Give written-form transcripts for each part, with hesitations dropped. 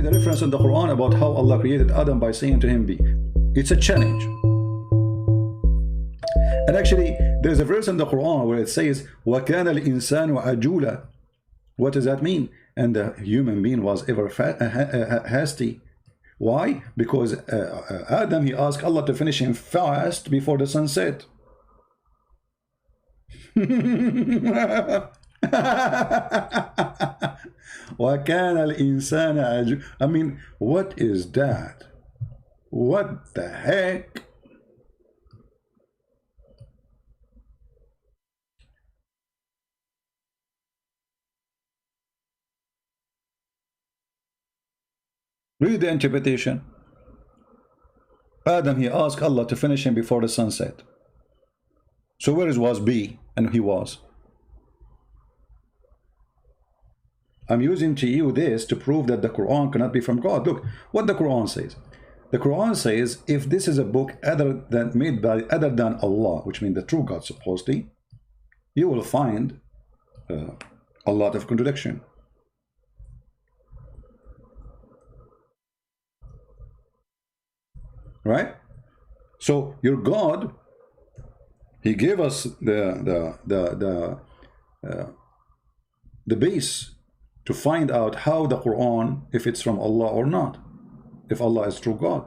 the reference in the Quran about how Allah created Adam by saying to him, be. It's a challenge. And actually, there's a verse in the Quran where it says, وَكَانَ الْإِنسَانُ عَجُولًا. What does that mean? And the human being was ever hasty. Why? Because Adam, he asked Allah to finish him fast before the sun set. وَكَانَ الْإِنسَانَ عَجُولًا. I mean, what is that? What the heck? Read the interpretation. Adam, he asked Allah to finish him before the sunset. So where was be? And he was. I'm using to you this to prove that the Quran cannot be from God. Look what the Quran says. The Quran says, if this is a book made by other than Allah, which means the true God supposedly, you will find a lot of contradiction. Right? So your God, he gave us the base to find out how the Quran, if it's from Allah or not, if Allah is true God.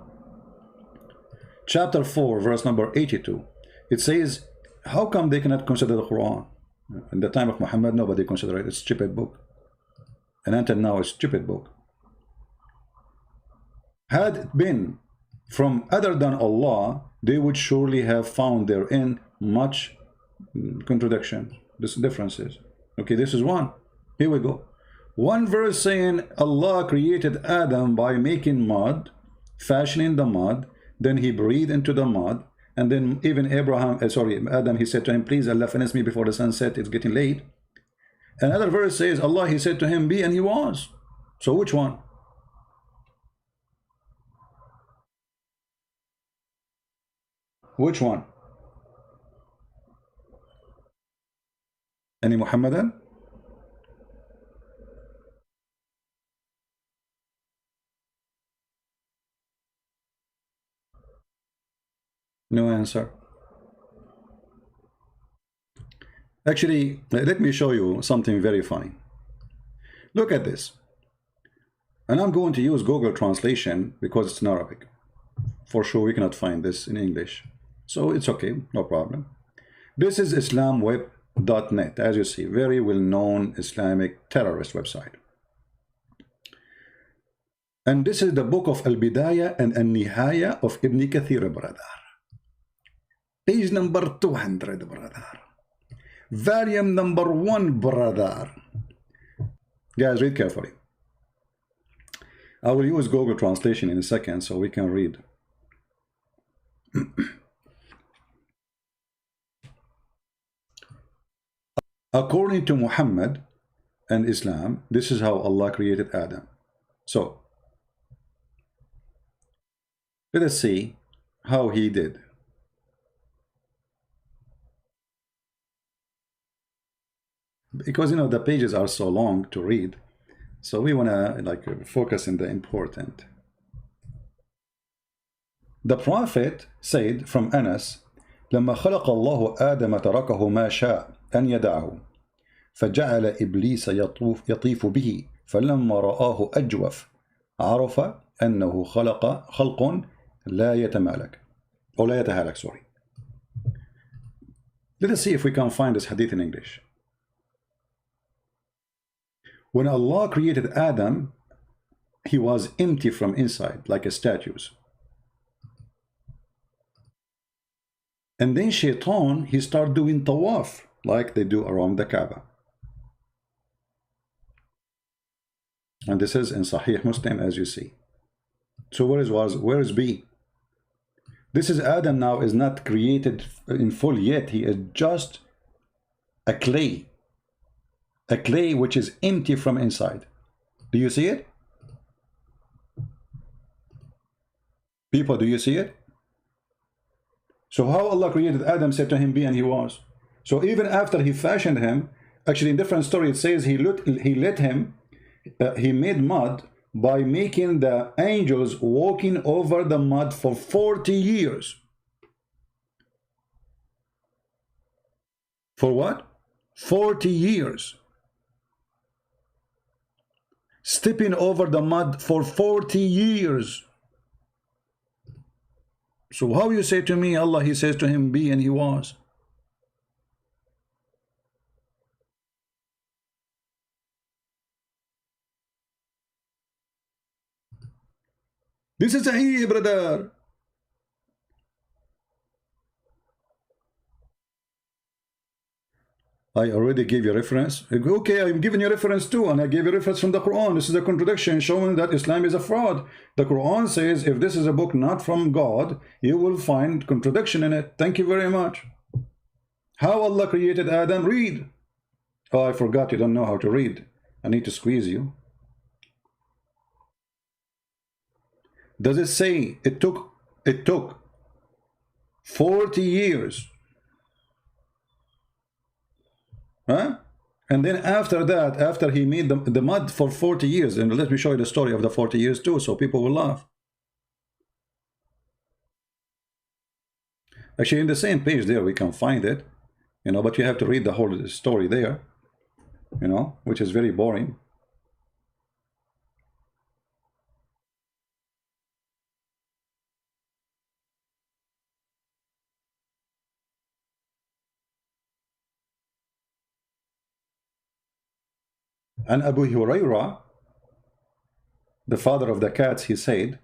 Chapter 4, verse number 82, it says, how come they cannot consider the Quran? In the time of Muhammad, nobody considered it. It's a stupid book. And until now, it's a stupid book. Had it been from other than Allah, they would surely have found therein much contradiction, differences. Okay, this is one. Here we go. One verse saying Allah created Adam by making mud, fashioning the mud, then he breathed into the mud, and then even Adam, he said to him, please Allah finish me before the sunset, it's getting late. Another verse says Allah, he said to him, be, and he was. So which one? Which one? Any Muhammadan? No answer. Actually, let me show you something very funny. Look at this. And I'm going to use Google translation because it's in Arabic. For sure, we cannot find this in English. So it's okay, no problem. This is islamweb.net, as you see, very well-known Islamic terrorist website. And this is the book of Al-Bidayah and Al-Nihaya of Ibn Kathir, brother. Page number 200, brother. Volume number 1, brother. Guys, read carefully. I will use Google translation in a second so we can read. According to Muhammad and Islam, this is how Allah created Adam. So, let us see how he did. Because, you know, the pages are so long to read, so we want to focus on the important. The Prophet said from Anas, لما خلق الله آدم تركه ما شاء أن يدعه فجعل إبليس يطيف به فلما رآه أجوف عرف أنه خلق لا يتمالك أو لا يتهالك, sorry. Let us see if we can find this hadith in English. When Allah created Adam, he was empty from inside, like a statue. And then Shaitan, he started doing tawaf, like they do around the Kaaba. And this is in Sahih Muslim, as you see. So where is B? This is Adam now, is not created in full yet. He is just a clay. A clay which is empty from inside. Do you see it? People, do you see it? So how Allah created Adam, said to him, be, and he was. So even after he fashioned him, actually in different story it says he made mud, by making the angels walking over the mud for 40 years. For what? 40 years. Stepping over the mud for 40 years. So how you say to me, Allah, he says to him, be, and he was. This is Sahih, brother. I already gave you a reference. Okay, I'm giving you a reference too, and I gave you a reference from the Quran. This is a contradiction showing that Islam is a fraud. The Quran says if this is a book not from God, you will find contradiction in it. Thank you very much. How Allah created Adam? Read. Oh, I forgot you don't know how to read. I need to squeeze you. Does it say it took 40 years? Huh? And then after that, after he made the mud for 40 years, and let me show you the story of the 40 years too, so people will laugh. Actually, in the same page there, we can find it, you know, but you have to read the whole story there, you know, which is very boring. And Abu Hurairah, the father of the cats, he said,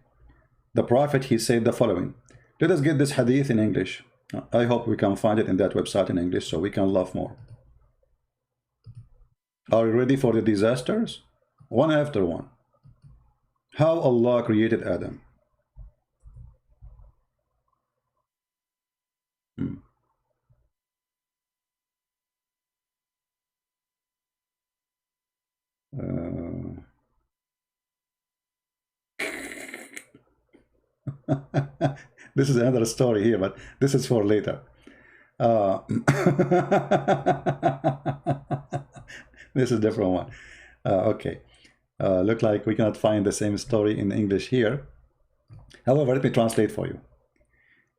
the Prophet, he said the following. Let us get this hadith in English. I hope we can find it in that website in English so we can laugh more. Are you ready for the disasters? One after one. How Allah created Adam. This is another story here, but this is for later. This is a different one. Okay. Look like we cannot find the same story in English here. However, let me translate for you.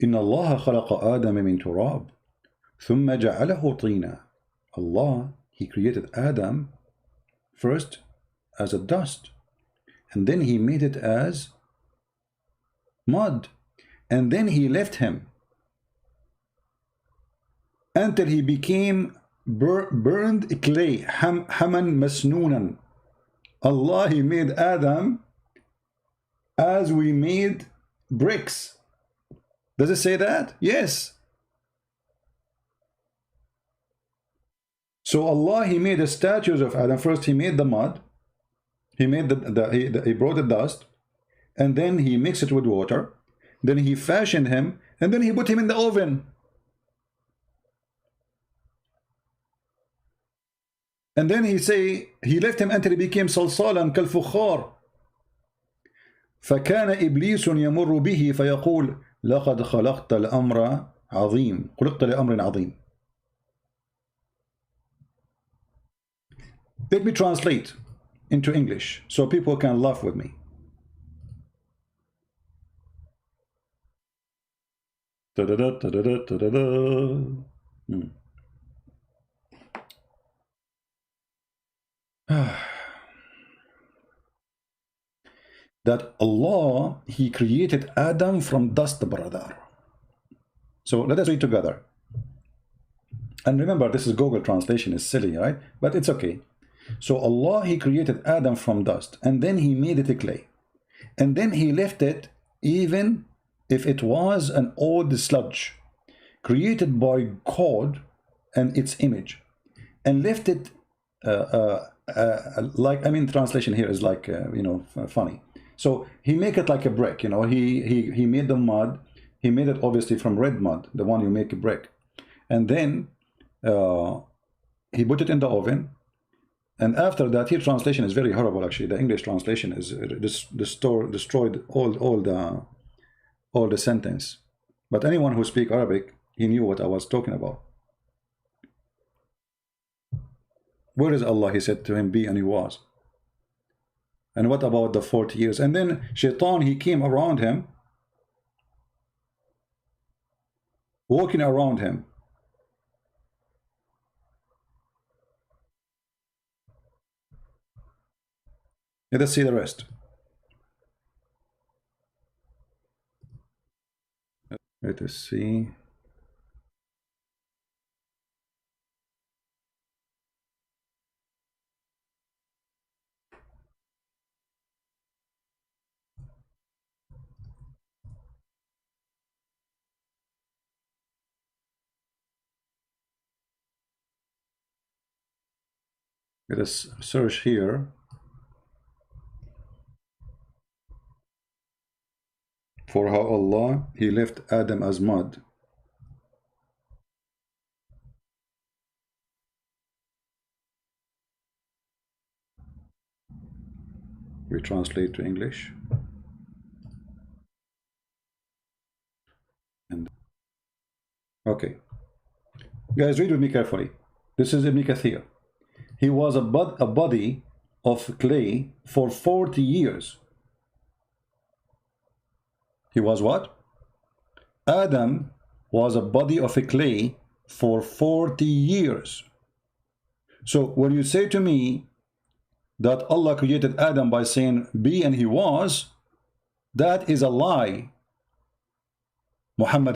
إن الله خلق آدم من تراب ثم جعله طينا. Allah, he created Adam first as a dust, and then he made it as mud, and then he left him until he became burned clay, haman masnunan. Allah, he made Adam as we made bricks. Does it say that? Yes. So Allah, he made the statues of Adam. First he made the mud, he made he brought the dust, and then he mixed it with water, then he fashioned him, and then he put him in the oven. And then he say he left him until he became صلصالا كالفخار. فكان إبليس يمر به فيقول لقد خلقت الأمر عظيم خلقت لأمر عظيم. Let me translate into English so people can laugh with me. That Allah, he created Adam from dust, brother. So let us read together. And remember, this is Google translation, is silly, right? But it's okay. So Allah, he created Adam from dust, and then he made it a clay, and then he left it, even if it was an old sludge created by God and its image, and left it like, I mean, translation here is like you know, funny. So he make it like a brick, you know. He made the mud. He made it obviously from red mud, the one you make a brick, and then he put it in the oven. And after that, here translation is very horrible. Actually, the English translation is destroyed all the sentence. But anyone who speaks Arabic, he knew what I was talking about. Where is Allah? He said to him, be, and he was. And what about the 40 years? And then Shaitan, he came around him, walking around him. Let us see the rest. Let us see. Let us search here for how Allah, he left Adam as mud. We translate to English. And okay, guys, read with me carefully. This is Ibn Kathir. He was a body of clay for 40 years. He was what? Adam was a body of a clay for 40 years. So when you say to me that Allah created Adam by saying be and he was, that is a lie. Muhammad